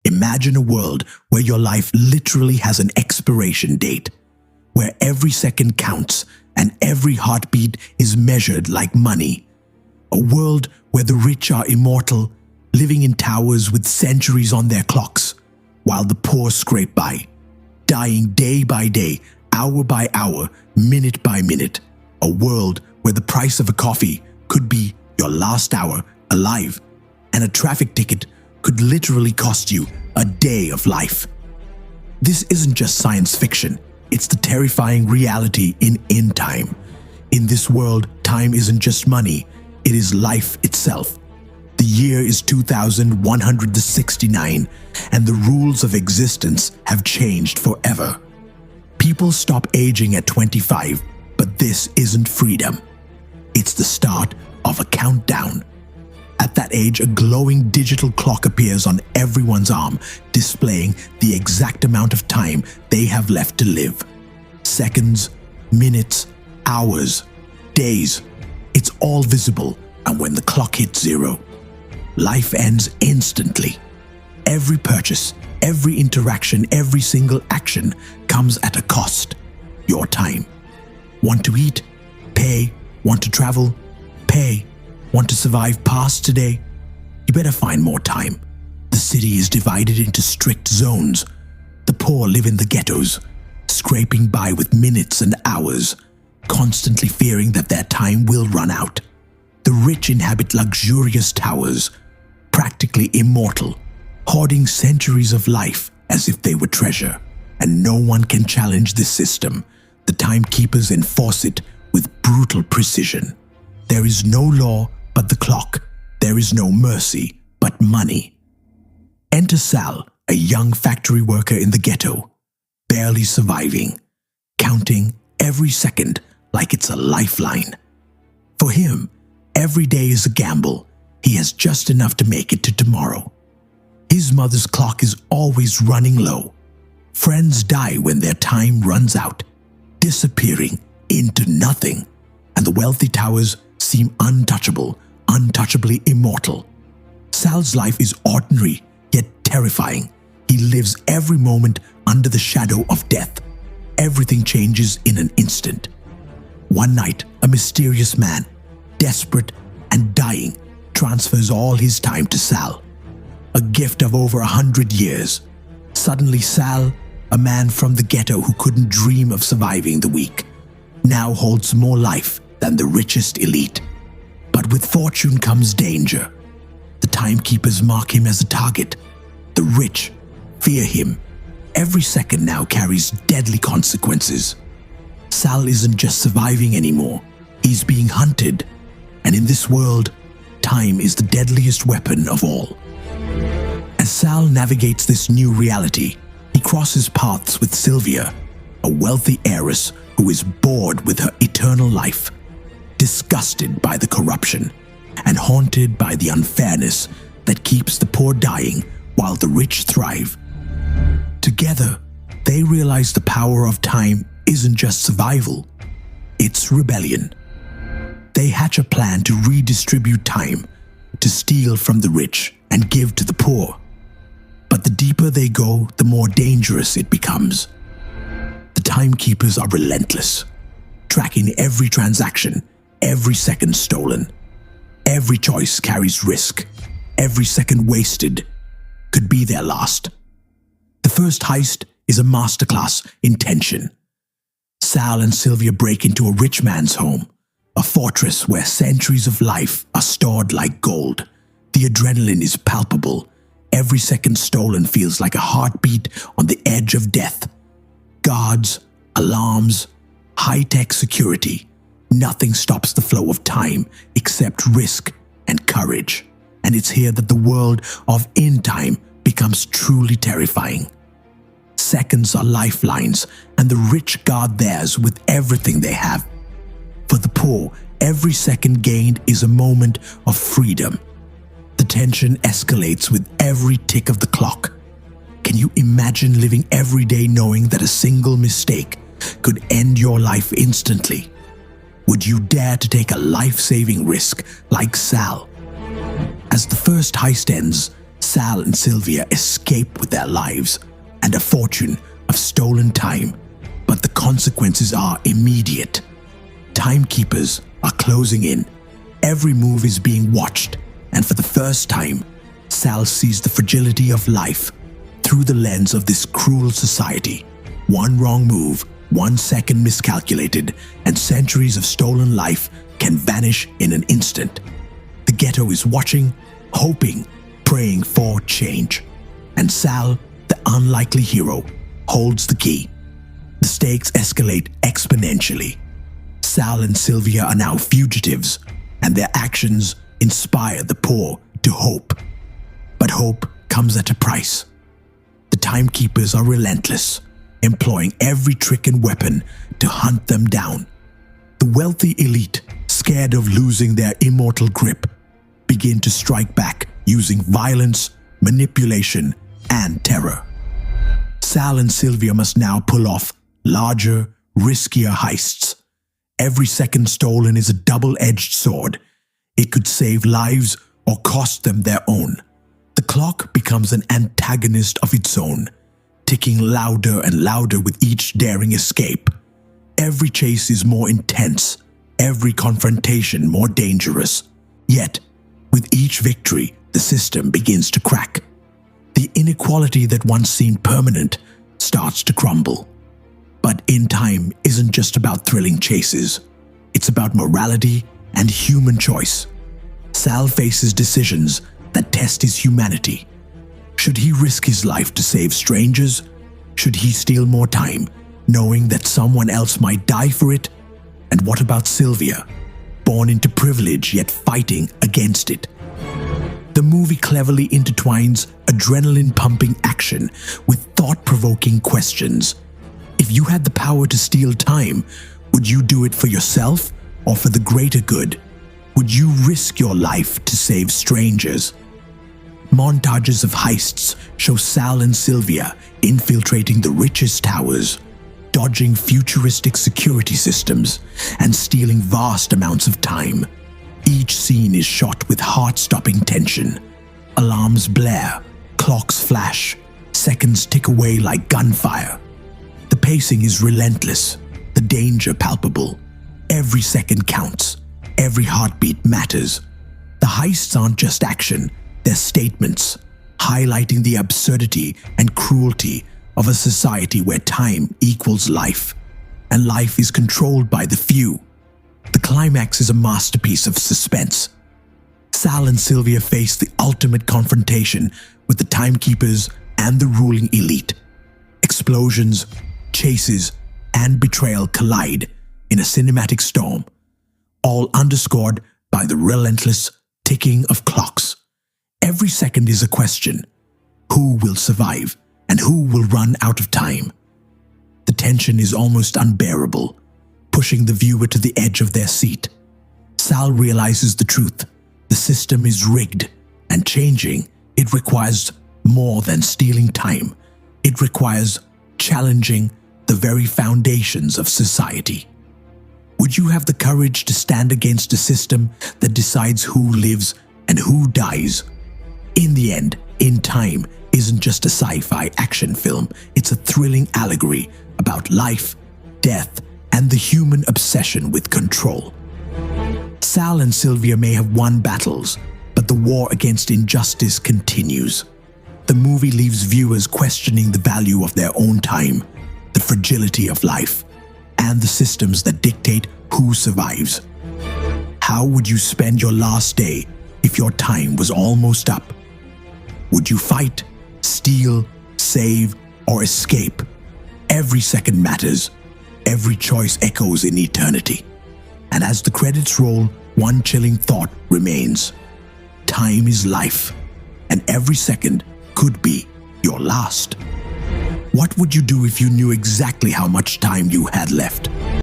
Imagine a world where your life literally has an expiration date, where every second counts and every heartbeat is measured like money. A world where the rich are immortal, living in towers with centuries on their clocks, while the poor scrape by, dying day by day, hour by hour, minute by minute. A world where the price of a coffee could be your last hour alive, and a traffic ticket could literally cost you a day of life. This isn't just science fiction, it's the terrifying reality in time. In this world, time isn't just money, it is life itself. The year is 2169, and the rules of existence have changed forever. People stop aging at 25, but this isn't freedom. It's the start of a countdown. At that age, a glowing digital clock appears on everyone's arm, displaying the exact amount of time they have left to live. Seconds, minutes, hours, days. It's all visible, and when the clock hits zero, life ends instantly. Every purchase, every interaction, every single action comes at a cost. Your time. Want to eat? Pay. Want to travel? Pay. Want to survive past today? You better find more time. The city is divided into strict zones. The poor live in the ghettos, scraping by with minutes and hours, constantly fearing that their time will run out. The rich inhabit luxurious towers, practically immortal, hoarding centuries of life as if they were treasure. And no one can challenge this system. The timekeepers enforce it with brutal precision. There is no law but the clock. There is no mercy but money. Enter Sal, a young factory worker in the ghetto, barely surviving, counting every second like it's a lifeline. For him, every day is a gamble. He has just enough to make it to tomorrow. His mother's clock is always running low. Friends die when their time runs out, disappearing into nothing, and the wealthy towers seem untouchable, untouchably immortal. Sal's life is ordinary, yet terrifying. He lives every moment under the shadow of death. Everything changes in an instant. One night, a mysterious man, desperate and dying, transfers all his time to Sal. A gift of over 100 years. Suddenly Sal, a man from the ghetto who couldn't dream of surviving the week, now holds more life than the richest elite. But with fortune comes danger. The timekeepers mark him as a target. The rich fear him. Every second now carries deadly consequences. Sal isn't just surviving anymore. He's being hunted. And in this world, time is the deadliest weapon of all. As Sal navigates this new reality, he crosses paths with Sylvia, a wealthy heiress who is bored with her eternal life, disgusted by the corruption, and haunted by the unfairness that keeps the poor dying while the rich thrive. Together, they realize the power of time isn't just survival, it's rebellion. They hatch a plan to redistribute time, to steal from the rich and give to the poor. But the deeper they go, the more dangerous it becomes. The timekeepers are relentless, tracking every transaction, every second stolen. Every choice carries risk. Every second wasted could be their last. The first heist is a masterclass in tension. Sal and Sylvia break into a rich man's home, a fortress where centuries of life are stored like gold. The adrenaline is palpable. Every second stolen feels like a heartbeat on the edge of death. Guards, alarms, high-tech security. Nothing stops the flow of time except risk and courage. And it's here that the world of in time becomes truly terrifying. Seconds are lifelines, and the rich guard theirs with everything they have. For the poor, every second gained is a moment of freedom. The tension escalates with every tick of the clock. Can you imagine living every day knowing that a single mistake could end your life instantly? Would you dare to take a life-saving risk like Sal? As the first heist ends, Sal and Sylvia escape with their lives and a fortune of stolen time, but the consequences are immediate. Timekeepers are closing in. Every move is being watched, and for the first time, Sal sees the fragility of life through the lens of this cruel society. One wrong move, 1 second miscalculated, and centuries of stolen life can vanish in an instant. The ghetto is watching, hoping, praying for change. And Sal, the unlikely hero, holds the key. The stakes escalate exponentially. Sal and Sylvia are now fugitives, and their actions inspire the poor to hope. But hope comes at a price. The Timekeepers are relentless, employing every trick and weapon to hunt them down. The wealthy elite, scared of losing their immortal grip, begin to strike back using violence, manipulation, and terror. Sal and Sylvia must now pull off larger, riskier heists. Every second stolen is a double-edged sword. It could save lives or cost them their own. The clock becomes an antagonist of its own, ticking louder and louder with each daring escape. Every chase is more intense, every confrontation more dangerous. Yet, with each victory, the system begins to crack. The inequality that once seemed permanent starts to crumble. But In Time isn't just about thrilling chases. It's about morality and human choice. Sal faces decisions that test his humanity. Should he risk his life to save strangers? Should he steal more time, knowing that someone else might die for it? And what about Sylvia, born into privilege yet fighting against it? The movie cleverly intertwines adrenaline-pumping action with thought-provoking questions. If you had the power to steal time, would you do it for yourself or for the greater good? Would you risk your life to save strangers? Montages of heists show Sal and Sylvia infiltrating the richest towers, dodging futuristic security systems, and stealing vast amounts of time. Each scene is shot with heart-stopping tension. Alarms blare, clocks flash, seconds tick away like gunfire. The pacing is relentless, the danger palpable. Every second counts, every heartbeat matters. The heists aren't just action, they're statements, highlighting the absurdity and cruelty of a society where time equals life, and life is controlled by the few. The climax is a masterpiece of suspense. Sal and Sylvia face the ultimate confrontation with the Timekeepers and the ruling elite. Explosions, chases, and betrayal collide in a cinematic storm, all underscored by the relentless ticking of clocks. Every second is a question. Who will survive and who will run out of time? The tension is almost unbearable, pushing the viewer to the edge of their seat. Sal realizes the truth. The system is rigged, and changing it requires more than stealing time. It requires challenging the very foundations of society. Would you have the courage to stand against a system that decides who lives and who dies? In the end, In Time isn't just a sci-fi action film. It's a thrilling allegory about life, death, and the human obsession with control. Sal and Sylvia may have won battles, but the war against injustice continues. The movie leaves viewers questioning the value of their own time, the fragility of life, and the systems that dictate who survives. How would you spend your last day if your time was almost up? Would you fight, steal, save, or escape? Every second matters. Every choice echoes in eternity. And as the credits roll, one chilling thought remains. Time is life, and every second could be your last. What would you do if you knew exactly how much time you had left?